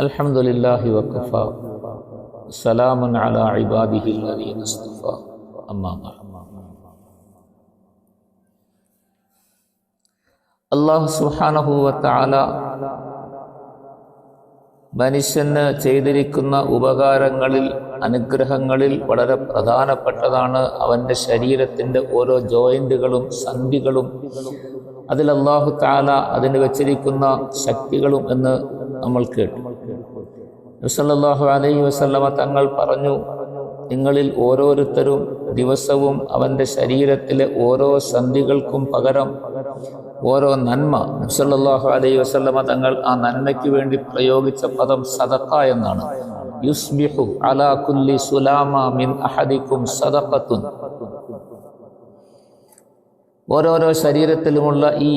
അൽഹംദുലില്ലാഹി വഖഫാ സലാമുൻ അലാ ഇബാദിഹിൽ ലദീന ഇസ്തഫാ അമ്മാ ബഅദ്. അല്ലാഹു സുബ്ഹാനഹു വ തആല മനുഷ്യന് ചെയ്തിരിക്കുന്ന ഉപകാരങ്ങളിൽ, അനുഗ്രഹങ്ങളിൽ വളരെ പ്രധാനപ്പെട്ടതാണ് അവൻ്റെ ശരീരത്തിൻ്റെ ഓരോ ജോയിൻറ്റുകളും സന്ധികളും, അതിൽ അല്ലാഹു തആല അതിന് വെച്ചിരിക്കുന്ന ശക്തികളും എന്ന് നമ്മൾ കേട്ടു. നബി സല്ലല്ലാഹു അലൈഹി വസല്ലമ തങ്ങൾ പറഞ്ഞു, നിങ്ങളിൽ ഓരോരുത്തരും ദിവസവും അവൻ്റെ ശരീരത്തിലെ ഓരോ സന്ധികൾക്കും പകരം ഓരോ നന്മ, നബി സല്ലല്ലാഹു അലൈഹി വസല്ലമ തങ്ങൾ ആ നന്മയ്ക്ക് വേണ്ടി പ്രയോഗിച്ച പദം സദഖ എന്നാണ്. യുസ്ബിഹു അലാ കുല്ലി സുലാമ മിൻ അഹദിക്കും സദഖത്തുൻ. ഓരോരോ ശരീരത്തിലുമുള്ള ഈ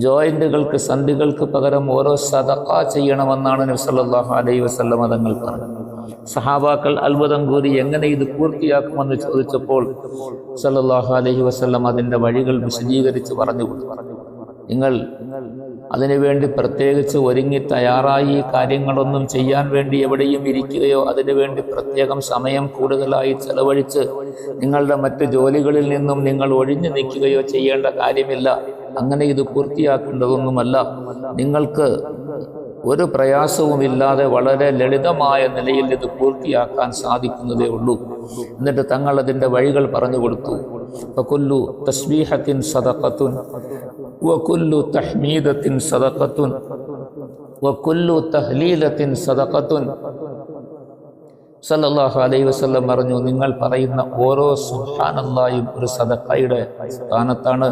ജോയിന്റുകൾക്ക്, സന്ധികൾക്ക് പകരം ഓരോ സദഖ ചെയ്യണമെന്നാണ് നബി സല്ലല്ലാഹു അലൈഹി വസല്ലമ തങ്ങൾ പറഞ്ഞത്. സഹാബാക്കൾ അത്ഭുതം കൂടി എങ്ങനെ ഇത് പൂർത്തിയാക്കുമെന്ന് ചോദിച്ചപ്പോൾ സല്ലല്ലാഹു അലൈഹി വസല്ലം അതിൻ്റെ വഴികൾ വിശദീകരിച്ച് പറഞ്ഞു കൊടുത്തു. നിങ്ങൾ അതിനുവേണ്ടി പ്രത്യേകിച്ച് ഒരുങ്ങി തയ്യാറായി കാര്യങ്ങളൊന്നും ചെയ്യാൻ വേണ്ടി എവിടെയും ഇരിക്കുകയോ അതിനുവേണ്ടി പ്രത്യേകം സമയം കൂടുതലായി ചെലവഴിച്ച് നിങ്ങളുടെ മറ്റ് ജോലികളിൽ നിന്നും നിങ്ങൾ ഒഴിഞ്ഞു നിൽക്കുകയോ ചെയ്യേണ്ട കാര്യമില്ല. അങ്ങനെ ഇത് പൂർത്തിയാക്കേണ്ടതൊന്നുമല്ല. നിങ്ങൾക്ക് ഒരു പ്രയാസവുമില്ലാതെ വളരെ ലളിതമായ നിലയിൽ ഇത് പൂർത്തിയാക്കാൻ സാധിക്കുന്നതേ ഉള്ളൂ. എന്നിട്ട് തങ്ങൾ അതിൻ്റെ വഴികൾ പറഞ്ഞു കൊടുത്തു. ഫകുല്ലു തസ്ബീഹത്തിൻ സദഖത്തുൻ വകുല്ലു തഹ്മീദത്തിൻ സദഖത്തുൻ വകുല്ലു തഹ്ലീലത്തിൻ സദഖത്തുൻ. സല്ലല്ലാഹു അലൈഹി വസല്ലം പറഞ്ഞു, നിങ്ങൾ പറയുന്ന ഓരോ സുബ്ഹാനല്ലാഹും ഒരു സദഖയുടെ സ്ഥാനത്താണ്,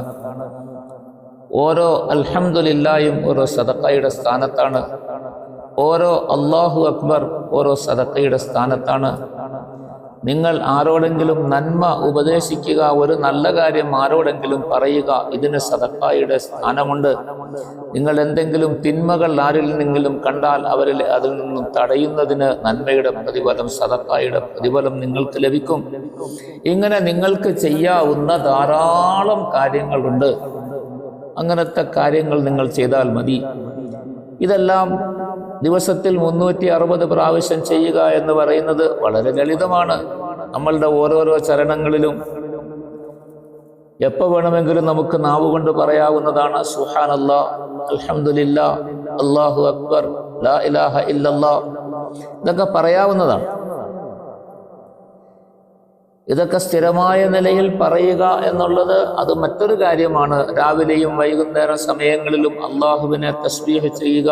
ഓരോ അൽഹംദുലില്ലായും ഓരോ സദഖയുടെ സ്ഥാനത്താണ്, ഓരോ അല്ലാഹു അക്ബർ ഓരോ സദഖയുടെ സ്ഥാനത്താണ്. നിങ്ങൾ ആരോടെങ്കിലും നന്മ ഉപദേശിക്കുക, ഒരു നല്ല കാര്യം ആരോടെങ്കിലും പറയുക, ഇതിന് സദഖയുടെ സ്ഥാനമുണ്ട്. നിങ്ങൾ എന്തെങ്കിലും തിന്മകൾ ആരിൽ നിന്നെങ്കിലും കണ്ടാൽ അവരിൽ അതിൽ നിന്നും തടയുന്നതിന് നന്മയുടെ പ്രതിഫലം, സദഖയുടെ പ്രതിഫലം നിങ്ങൾക്ക് ലഭിക്കും. ഇങ്ങനെ നിങ്ങൾക്ക് ചെയ്യാവുന്ന ധാരാളം കാര്യങ്ങളുണ്ട്. അങ്ങനത്തെ കാര്യങ്ങൾ നിങ്ങൾ ചെയ്താൽ മതി. ഇതെല്ലാം ദിവസത്തിൽ 360 പ്രാവശ്യം ചെയ്യുക എന്ന് പറയുന്നത് വളരെ ലളിതമാണ്. നമ്മളുടെ ഓരോരോ ചരണങ്ങളിലും എപ്പോൾ വേണമെങ്കിലും നമുക്ക് നാവ് കൊണ്ട് പറയാവുന്നതാണ്. സുബ്ഹാനല്ലാഹ്, അൽഹംദുലില്ലാഹ്, അല്ലാഹു അക്ബർ, ലാ ഇലാഹ ഇല്ലല്ലാഹ്, ഇതൊക്കെ പറയാവുന്നതാണ്. ഇതൊക്കെ സ്ഥിരമായ നിലയിൽ പറയുക എന്നുള്ളത് അത് മറ്റൊരു കാര്യമാണ്. രാവിലെയും വൈകുന്നേരം സമയങ്ങളിലും അള്ളാഹുവിനെ തസ്ബീഹ് ചെയ്യുക,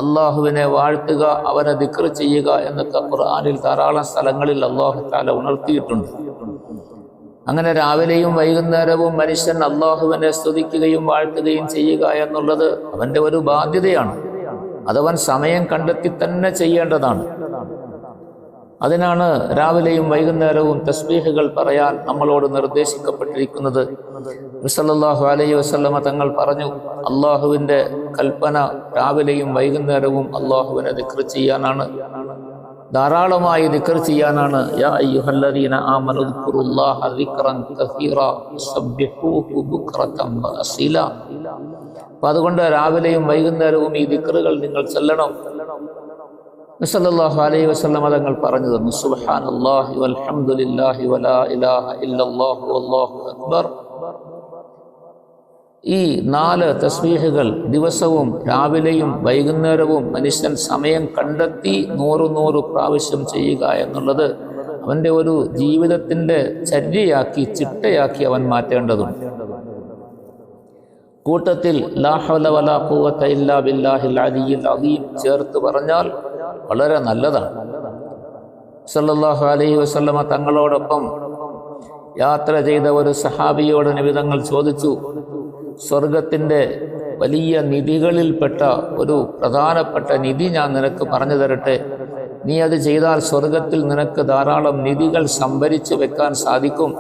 അള്ളാഹുവിനെ വാഴ്ത്തുക, അവനെ ദിക്ർ ചെയ്യുക എന്നൊക്കെ ഖുർആനിൽ ധാരാളം സ്ഥലങ്ങളിൽ അള്ളാഹു തആല ഉണർത്തിയിട്ടുണ്ട്. അങ്ങനെ രാവിലെയും വൈകുന്നേരവും മനുഷ്യൻ അള്ളാഹുവിനെ സ്തുതിക്കുകയും വാഴ്ത്തുകയും ചെയ്യുക എന്നുള്ളത് അവൻ്റെ ഒരു ബാധ്യതയാണ്. അതവൻ സമയം കണ്ടെത്തി തന്നെ ചെയ്യേണ്ടതാണ്. അതിനാണ് രാവിലെയും വൈകുന്നേരവും തസ്ബീഹുകൾ പറയാൻ നമ്മളോട് നിർദ്ദേശിക്കപ്പെട്ടിരിക്കുന്നത്. സല്ലല്ലാഹു അലൈഹി വസല്ലമ തങ്ങൾ പറഞ്ഞു, അള്ളാഹുവിൻ്റെ കൽപ്പന രാവിലെയും വൈകുന്നേരവും അള്ളാഹുവിനെ ദിക്ർ ചെയ്യാനാണ്, ധാരാളമായി ദിക്ർ ചെയ്യാനാണ്. യാ അയ്യുഹല്ലദീന ആമനു ദിക്റുല്ലാഹ ദിക്റൻ കസീറ വസബ്ബിഹൂഹു ബുക്റതൻ വഅസീല. അപ്പോൾ അതുകൊണ്ട് രാവിലെയും വൈകുന്നേരവും ഈ ദിക്റുകൾ നിങ്ങൾ ചൊല്ലണം. സല്ലല്ലാഹു അലൈഹി വസല്ലം തങ്ങൾ പറഞ്ഞു തന്നു, സുബ്ഹാനല്ലാഹി വൽഹംദുലില്ലാഹി വലാ ഇലാഹ ഇല്ലല്ലാഹു വല്ലാഹു അക്ബർ. ഈ 4 തസ്ബീഹുകൾ ദിവസവും രാവിലെയും വൈകുന്നേരവും മനുഷ്യൻ സമയം കണ്ടെത്തി 100 പ്രാവശ്യം ചെയ്യുക എന്നുള്ളത് അവൻ്റെ ഒരു ജീവിതത്തിൻ്റെ ചര്യയാക്കി, ചിട്ടയാക്കി അവൻ മാറ്റേണ്ടതുണ്ട്. കൂട്ടത്തിൽ ലാ ഹൗല വലാ ഖുവത ഇല്ലാ ബില്ലാഹിൽ അലിയ്യിൽ അദീം ചേർത്ത് പറഞ്ഞാൽ വളരെ നല്ലതാണ്. സല്ലല്ലാഹു അലൈഹി വസല്ലമ തങ്ങളോടൊപ്പം യാത്ര ചെയ്ത ഒരു സഹാബിയോട് നബി തങ്ങൾ ചോദിച്ചു, സ്വർഗത്തിൻ്റെ വലിയ നിധികളിൽപ്പെട്ട ഒരു പ്രധാനപ്പെട്ട നിധി ഞാൻ നിനക്ക് പറഞ്ഞു തരട്ടെ, നീ അത് ചെയ്താൽ സ്വർഗത്തിൽ നിനക്ക് ധാരാളം നിധികൾ സംഭരിച്ചു വെക്കാൻ സാധിക്കും.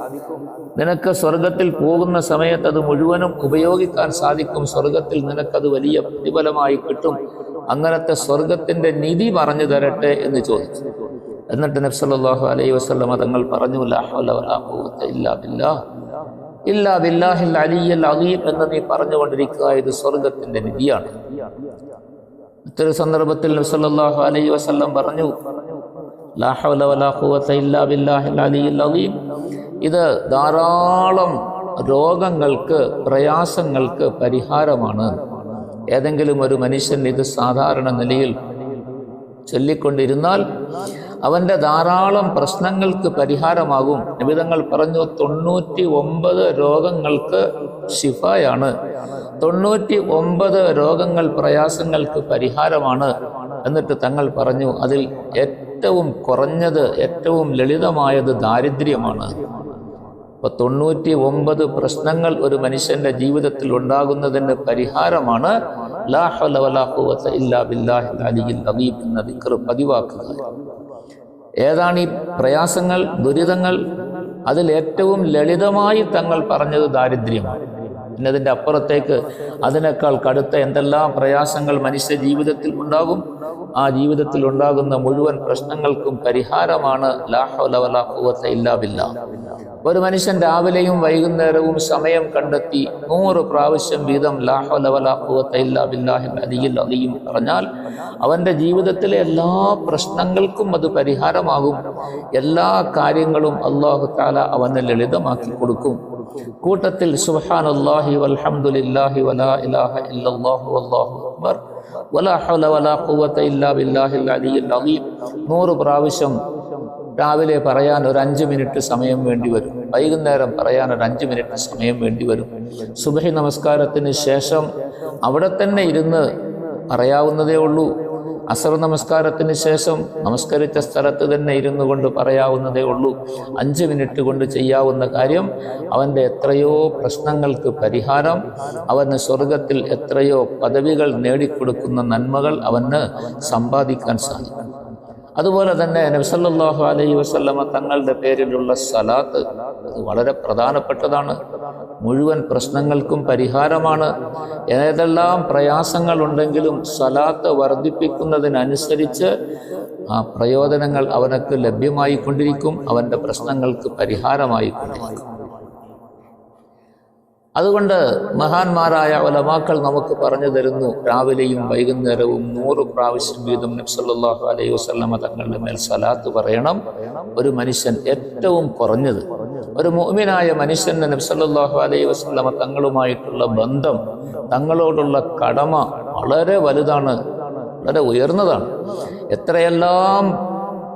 നിനക്ക് സ്വർഗത്തിൽ പോകുന്ന സമയത്ത് അത് മുഴുവനും ഉപയോഗിക്കാൻ സാധിക്കും. സ്വർഗത്തിൽ നിനക്കത് വലിയ പ്രതിഫലമായി കിട്ടും. അങ്ങനത്തെ സ്വർഗത്തിൻ്റെ നിധി പറഞ്ഞു തരട്ടെ എന്ന് ചോദിച്ചു. എന്നിട്ട് നബി സല്ലല്ലാഹു അലൈഹി വസല്ലം തങ്ങൾ പറഞ്ഞു, ലാ ഹൗല വലാ ഖുവത ഇല്ലാ ബില്ലാഹിൽ അലിയ്യിൽ അദീം എന്ന് നീ പറഞ്ഞുകൊണ്ടിരിക്കുക, ഇത് സ്വർഗത്തിൻ്റെ നിധിയാണ്. മറ്റൊരു സന്ദർഭത്തിൽ നബി സല്ലല്ലാഹു അലൈഹി വസല്ലം പറഞ്ഞു, ലാ ഹൗല വലാ ഖുവത ഇല്ലാ ബില്ലാഹിൽ അലിയിൽ അദീം. ഇത് ധാരാളം രോഗങ്ങൾക്ക്, പ്രയാസങ്ങൾക്ക് പരിഹാരമാണ്. ഏതെങ്കിലും ഒരു മനുഷ്യൻ ഇത് സാധാരണ നിലയിൽ ചൊല്ലിക്കൊണ്ടിരുന്നാൽ അവൻ്റെ ധാരാളം പ്രശ്നങ്ങൾക്ക് പരിഹാരമാകും. നബി തങ്ങൾ പറഞ്ഞു, 99 രോഗങ്ങൾക്ക് ശിഫയാണ്, 99 രോഗങ്ങൾ, പ്രയാസങ്ങൾക്ക് പരിഹാരമാണ്. എന്നിട്ട് തങ്ങൾ പറഞ്ഞു, അതിൽ ഏറ്റവും കുറഞ്ഞത്, ഏറ്റവും ലളിതമായത് ദാരിദ്ര്യമാണ്. അപ്പോൾ 99 പ്രശ്നങ്ങൾ ഒരു മനുഷ്യന്റെ ജീവിതത്തിൽ ഉണ്ടാകുന്നതിന് പരിഹാരമാണ് ലാ ഹൗല വലാ ഖുവത ഇല്ലാ ബില്ലാഹിൽ അലിയിൽ അദീം എന്ന ദിക്ർ പതിവാക്കുക. ഏതാണ് ഈ പ്രയാസങ്ങൾ, ദുരിതങ്ങൾ? അതിൽ ഏറ്റവും ലളിതമായി തങ്ങൾ പറഞ്ഞത് ദാരിദ്ര്യമാണ്. പിന്നെ അതിൻ്റെ അപ്പുറത്തേക്ക് അതിനേക്കാൾ കടുത്ത എന്തെല്ലാം പ്രയാസങ്ങൾ മനുഷ്യ ജീവിതത്തിൽ ഉണ്ടാകും. ആ ജീവിതത്തിൽ ഉണ്ടാകുന്ന മുഴുവൻ പ്രശ്നങ്ങൾക്കും പരിഹാരമാണ് ലാ ഹൗല വലാ ഖുവത ഇല്ലാ ബില്ലാഹ്. ഒരു മനുഷ്യൻ രാവിലെയും വൈകുന്നേരവും സമയം കണ്ടെത്തി 100 പ്രാവശ്യം വീതം ലാ ഹൗല വലാ ഖുവത ഇല്ലാ ബില്ലാഹിൽ അലിയിൽ അദീം പറഞ്ഞാൽ അവൻ്റെ ജീവിതത്തിലെ എല്ലാ പ്രശ്നങ്ങൾക്കും അത് പരിഹാരമാകും. എല്ലാ കാര്യങ്ങളും അല്ലാഹു തആല അവന് ലളിതമാക്കി കൊടുക്കും. കൂട്ടത്തിൽ സുബ്ഹാനല്ലാഹി വൽഹംദുലില്ലാഹി വലാ ഇലാഹ ഇല്ലല്ലാഹു വല്ലാഹു അക്ബർ വലാ ഹൗല വലാ ഖുവത ഇല്ലാ ബില്ലാഹിൽ അലിയിൽ അദീം 100 പ്രാവശ്യം രാവിലെ പറയാൻ ഒരു 5 മിനിറ്റ് സമയം വേണ്ടി വരും. വൈകുന്നേരം പറയാൻ ഒരു 5 മിനിറ്റ് സമയം വേണ്ടി വരും. സുബ്ഹി നമസ്കാരത്തിന് ശേഷം അവിടെ തന്നെ ഇരുന്ന് പറയാവുന്നതേ ഉള്ളൂ. അസർ നമസ്കാരത്തിന് ശേഷം നമസ്കരിച്ച സ്ഥലത്ത് തന്നെ ഇരുന്നു കൊണ്ട് പറയാവുന്നതേ ഉള്ളൂ. 5 മിനിറ്റ് കൊണ്ട് ചെയ്യാവുന്ന കാര്യം അവൻ്റെ എത്രയോ പ്രശ്നങ്ങൾക്ക് പരിഹാരം, അവന് സ്വർഗത്തിൽ എത്രയോ പദവികൾ നേടിക്കൊടുക്കുന്ന നന്മകൾ അവന് സമ്പാദിക്കാൻ സാധിക്കും. അതുപോലെ തന്നെ നബി സല്ലല്ലാഹു അലൈഹി വസല്ലമ തങ്ങളുടെ പേരിലുള്ള സലാത്ത് അത് വളരെ പ്രധാനപ്പെട്ടതാണ്. മുഴുവൻ പ്രശ്നങ്ങൾക്കും പരിഹാരമാണ്. ഏതെല്ലാം പ്രയാസങ്ങൾ ഉണ്ടെങ്കിലും സലാത്ത് വർദ്ധിപ്പിക്കുന്നതിനനുസരിച്ച് ആ പ്രയോജനങ്ങൾ അവനക്ക് ലഭ്യമായി കൊണ്ടിരിക്കും, അവൻ്റെ പ്രശ്നങ്ങൾക്ക് പരിഹാരമായി കൊണ്ടിരിക്കും. അതുകൊണ്ട് മഹാന്മാരായ ഉലമാക്കൾ നമുക്ക് പറഞ്ഞു തരുന്നു, രാവിലെയും വൈകുന്നേരവും 100 പ്രാവശ്യം വീതം നബി സല്ലല്ലാഹു അലൈഹി വസല്ലമ തങ്ങളുടെ മേൽ സലാത്ത് പറയണം. ഒരു മനുഷ്യൻ ഏറ്റവും കുറഞ്ഞത്, ഒരു മുഅ്മിനായ മനുഷ്യന് നബി സല്ലല്ലാഹു അലൈഹി വസല്ലമ തങ്ങളുമായിട്ടുള്ള ബന്ധം, തങ്ങളോടുള്ള കടമ വളരെ വലുതാണ്, വളരെ ഉയർന്നതാണ്. എത്രയെല്ലാം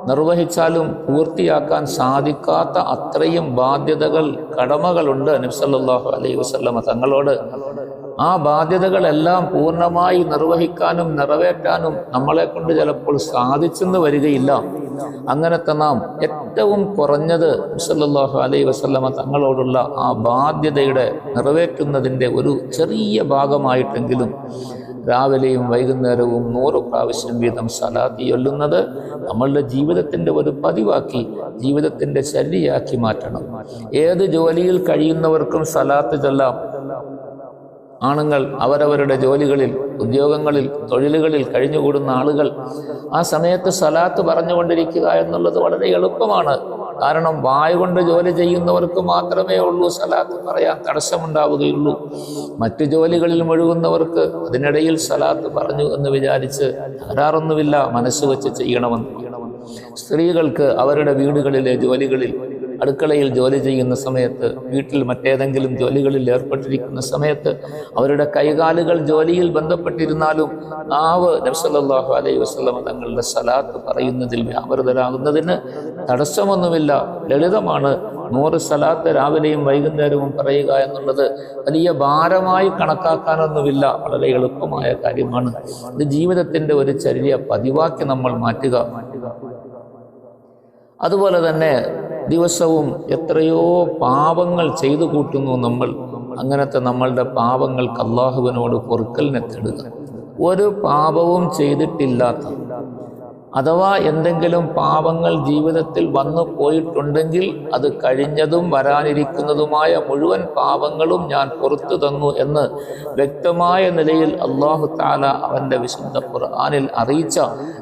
നിർവഹിച്ചാലും പൂർത്തിയാക്കാൻ സാധിക്കാത്ത അത്രയും ബാധ്യതകൾ, കടമകളുണ്ട് നബി സല്ലല്ലാഹു അലൈഹി വസല്ലമ തങ്ങളോട്. ആ ബാധ്യതകളെല്ലാം പൂർണ്ണമായി നിർവഹിക്കാനും നിറവേറ്റാനും നമ്മളെ കൊണ്ട് ചിലപ്പോൾ സാധിച്ചെന്ന് വരികയില്ല. അങ്ങനത്തെ നാം ഏറ്റവും കുറഞ്ഞത് നബി സല്ലല്ലാഹു അലൈഹി വസല്ലമ തങ്ങളോടുള്ള ആ ബാധ്യതയുടെ നിറവേറ്റുന്നതിൻ്റെ ഒരു ചെറിയ ഭാഗമായിട്ടെങ്കിലും രാവിലെയും വൈകുന്നേരവും 100 പ്രാവശ്യം വീതം സലാത്ത് ചൊല്ലുന്നത് നമ്മളുടെ ജീവിതത്തിൻ്റെ ഒരു പതിവാക്കി, ജീവിതത്തിൻ്റെ ശൈലിയാക്കി മാറ്റണം. ഏത് ജോലിയിൽ കഴിയുന്നവർക്കും സലാത്ത് ചൊല്ലാം. ആണുങ്ങൾ അവരവരുടെ ജോലികളിൽ, ഉദ്യോഗങ്ങളിൽ, തൊഴിലുകളിൽ കഴിഞ്ഞുകൂടുന്ന ആളുകൾ ആ സമയത്ത് സലാത്ത് പറഞ്ഞുകൊണ്ടിരിക്കുക എന്നുള്ളത് വളരെ എളുപ്പമാണ്. കാരണം വായ കൊണ്ട് ജോലി ചെയ്യുന്നവർക്ക് മാത്രമേ ഉള്ളൂ സലാത്ത് പറയാൻ തടസ്സമുണ്ടാവുകയുള്ളൂ. മറ്റു ജോലികളിൽ മുഴുകുന്നവർക്ക് അതിനിടയിൽ സലാത്ത് പറഞ്ഞു എന്ന് വിചാരിച്ച് തകരാറൊന്നുമില്ല, മനസ്സ് വെച്ച് ചെയ്യണമെന്ന്. സ്ത്രീകൾക്ക് അവരുടെ വീടുകളിലെ ജോലികളിൽ, അടുക്കളയിൽ ജോലി ചെയ്യുന്ന സമയത്ത്, വീട്ടിൽ മറ്റേതെങ്കിലും ജോലികളിൽ ഏർപ്പെട്ടിരിക്കുന്ന സമയത്ത് അവരുടെ കൈകാലുകൾ ജോലിയിൽ ബന്ധപ്പെട്ടിരുന്നാലും നാവ് നബി സല്ലല്ലാഹു അലൈഹി വസല്ലമ തങ്ങളുടെ സലാത്ത് പറയുന്നതിൽ വ്യാപൃതരാകുന്നതിന് തടസ്സമൊന്നുമില്ല, ലളിതമാണ്. 100 സലാത്ത് രാവിലെയും വൈകുന്നേരവും പറയുക എന്നുള്ളത് വലിയ ഭാരമായി കണക്കാക്കാനൊന്നുമില്ല, വളരെ എളുപ്പമായ കാര്യമാണ്. ഇത് ജീവിതത്തിൻ്റെ ഒരു ചര്യ പതിവാക്കി നമ്മൾ മാറ്റുക. അതുപോലെ തന്നെ ദിവസവും എത്രയോ പാപങ്ങൾ ചെയ്തു കൂട്ടുന്നു നമ്മൾ. അങ്ങനത്തെ നമ്മളുടെ പാപങ്ങൾക്ക് അള്ളാഹുവിനോട് പൊറുക്കലിനെ തേടുക. ഒരു പാപവും ചെയ്തിട്ടില്ലാത്ത, അഥവാ എന്തെങ്കിലും പാപങ്ങൾ ജീവിതത്തിൽ വന്നു പോയിട്ടുണ്ടെങ്കിൽ അത് കഴിഞ്ഞതും വരാനിരിക്കുന്നതുമായ മുഴുവൻ പാപങ്ങളും ഞാൻ പുറത്തു തന്നു എന്ന് വ്യക്തമായ നിലയിൽ അല്ലാഹു തആല അവൻ്റെ വിശുദ്ധ ഖുർആനിൽ അറിയിച്ച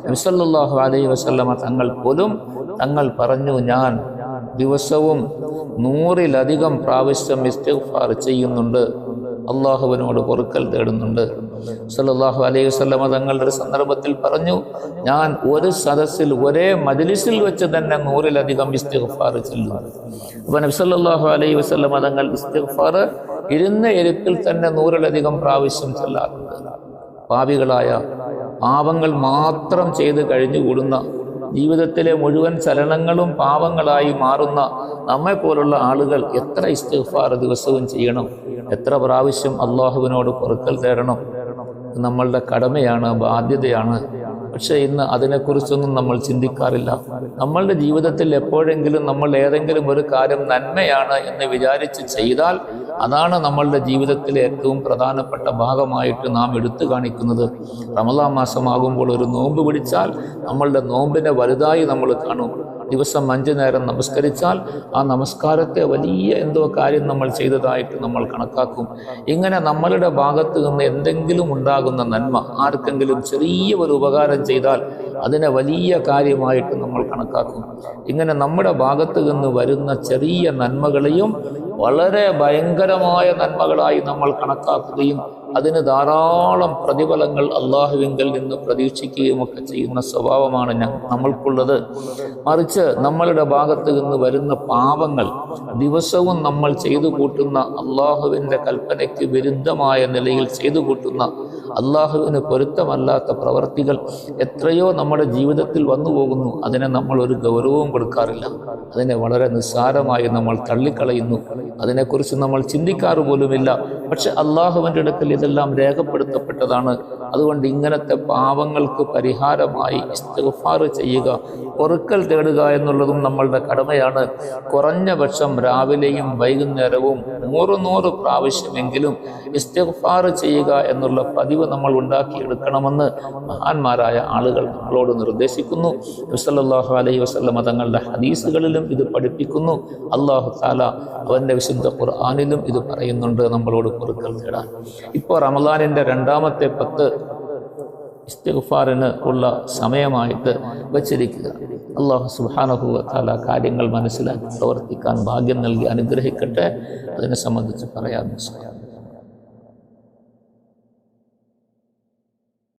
നബി സല്ലല്ലാഹു അലൈഹി വസല്ലമ തങ്ങൾ പോലും തങ്ങൾ പറഞ്ഞു, ഞാൻ ദിവസവും 100-ലധികം പ്രാവശ്യം ഇസ്തിഗ്ഫാർ ചെയ്യുന്നുണ്ട്, അള്ളാഹുവിനോട് പൊറുക്കൽ തേടുന്നുണ്ട്. സല്ലല്ലാഹു അലൈഹി വസല്ലം തങ്ങളുടെ ഒരു സന്ദർഭത്തിൽ പറഞ്ഞു, ഞാൻ ഒരു സദസ്സിൽ ഒരേ മജ്ലിസിൽ വെച്ച് തന്നെ 100-ലധികം ഇസ്തിഗ്ഫാർ ചൊല്ലും. അപ്പോൾ നബി സല്ലല്ലാഹു അലൈഹി വസല്ലം തങ്ങൾ ഇസ്തിഗ്ഫാർ ഇരുന്ന ഇരുപ്പിൽ തന്നെ 100-ലധികം പ്രാവശ്യം ചൊല്ലാറുണ്ട്. പാപികളായ പാപങ്ങൾ മാത്രം ചെയ്ത് കഴിഞ്ഞുകൂടുന്ന, ജീവിതത്തിലെ മുഴുവൻ ചലനങ്ങളും പാപങ്ങളായി മാറുന്ന നമ്മെ പോലുള്ള ആളുകൾ എത്ര ഇസ്തിഗ്ഫാർ ദിവസവും ചെയ്യണം, എത്ര പ്രാവശ്യം അള്ളാഹുവിനോട് പൊറുക്കൽ തേടണം. നമ്മളുടെ കടമയാണ്, ബാധ്യതയാണ്. പക്ഷെ ഇന്ന് അതിനെക്കുറിച്ചൊന്നും നമ്മൾ ചിന്തിക്കാറില്ല. നമ്മളുടെ ജീവിതത്തിൽ എപ്പോഴെങ്കിലും നമ്മൾ ഏതെങ്കിലും ഒരു കാര്യം നന്മയാണ് എന്ന് വിചാരിച്ച് ചെയ്താൽ അതാണ് നമ്മളുടെ ജീവിതത്തിലെ ഏറ്റവും പ്രധാനപ്പെട്ട ഭാഗമായിട്ട് നാം എടുത്തു കാണിക്കുന്നത്. റമളാൻ മാസമാകുമ്പോൾ ഒരു നോമ്പ് പിടിച്ചാൽ നമ്മളുടെ നോമ്പിനെ വലുതായി നമ്മൾ കാണും. ദിവസം 5 നേരം നമസ്കരിച്ചാൽ ആ നമസ്കാരത്തെ വലിയ എന്തോ കാര്യം നമ്മൾ ചെയ്തതായിട്ട് നമ്മൾ കണക്കാക്കും. ഇങ്ങനെ നമ്മളുടെ ഭാഗത്ത് നിന്ന് എന്തെങ്കിലും ഉണ്ടാകുന്ന നന്മ, ആർക്കെങ്കിലും ചെറിയ ഒരു ഉപകാരം ചെയ്താൽ അതിനെ വലിയ കാര്യമായിട്ട് നമ്മൾ കണക്കാക്കും. ഇങ്ങനെ നമ്മുടെ ഭാഗത്ത് നിന്ന് വരുന്ന ചെറിയ നന്മകളെയും വളരെ ഭയങ്കരമായ നന്മകളായി നമ്മൾ കണക്കാക്കുകയും അതിന് ധാരാളം പ്രതിഫലങ്ങൾ അള്ളാഹുവിങ്കൽ നിന്ന് പ്രതീക്ഷിക്കുകയും ഒക്കെ ചെയ്യുന്ന സ്വഭാവമാണ് നമ്മൾക്കുള്ളത്. മറിച്ച് നമ്മളുടെ ഭാഗത്ത് നിന്ന് വരുന്ന പാപങ്ങൾ, ദിവസവും നമ്മൾ ചെയ്തു കൂട്ടുന്ന അള്ളാഹുവിൻ്റെ കൽപ്പനയ്ക്ക് വിരുദ്ധമായ നിലയിൽ ചെയ്തു കൂട്ടുന്ന അള്ളാഹുവിന് പൊരുത്തമല്ലാത്ത പ്രവർത്തികൾ എത്രയോ നമ്മുടെ ജീവിതത്തിൽ വന്നു പോകുന്നു. അതിനെ നമ്മൾ ഒരു ഗൗരവവും കൊടുക്കാറില്ല. അതിനെ വളരെ നിസ്സാരമായി നമ്മൾ തള്ളിക്കളയുന്നു. അതിനെക്കുറിച്ച് നമ്മൾ ചിന്തിക്കാറ് പോലുമില്ല. പക്ഷെ അള്ളാഹുവിൻ്റെ അടുക്കൽ ഇതെല്ലാം രേഖപ്പെടുത്തപ്പെട്ടതാണ്. അതുകൊണ്ട് ഇങ്ങനത്തെ പാപങ്ങൾക്ക് പരിഹാരമായി ഇസ്തിഗ്ഫാർ ചെയ്യുക, പൊറുക്കൽ തേടുക എന്നുള്ളതും നമ്മളുടെ കടമയാണ്. കുറഞ്ഞ പക്ഷം രാവിലെയും വൈകുന്നേരവും 100 പ്രാവശ്യമെങ്കിലും ഇസ്തിഗ്ഫാർ ചെയ്യുക എന്നുള്ള പതിവ് നമ്മൾ ഉണ്ടാക്കിയെടുക്കണമെന്ന് മഹാന്മാരായ ആളുകൾ നമ്മളോട് നിർദ്ദേശിക്കുന്നു. സല്ലല്ലാഹു അലൈഹി വസല്ലം തങ്ങളുടെ ഹദീസുകളിലും ഇത് പഠിപ്പിക്കുന്നു. അല്ലാഹു തആല അവൻ്റെ വിശുദ്ധ ഖുർആനിലും ഇത് പറയുന്നുണ്ട്, നമ്മളോട് പൊറുക്കൽ തേടാൻ. ഇപ്പോൾ റമളാനിൻ്റെ 2ാമത്തെ 10 ഇസ്തിഗ്ഫാറിന് ഉള്ള സമയമായിട്ട് വച്ചിരിക്കുക. അല്ലാഹു സുബ്ഹാനഹു വ തആല കാര്യങ്ങൾ മനസ്സിലാക്കി പ്രവർത്തിക്കാൻ ഭാഗ്യം നൽകി അനുഗ്രഹിക്കട്ടെ. അതിനെ സംബന്ധിച്ച് പറയാൻ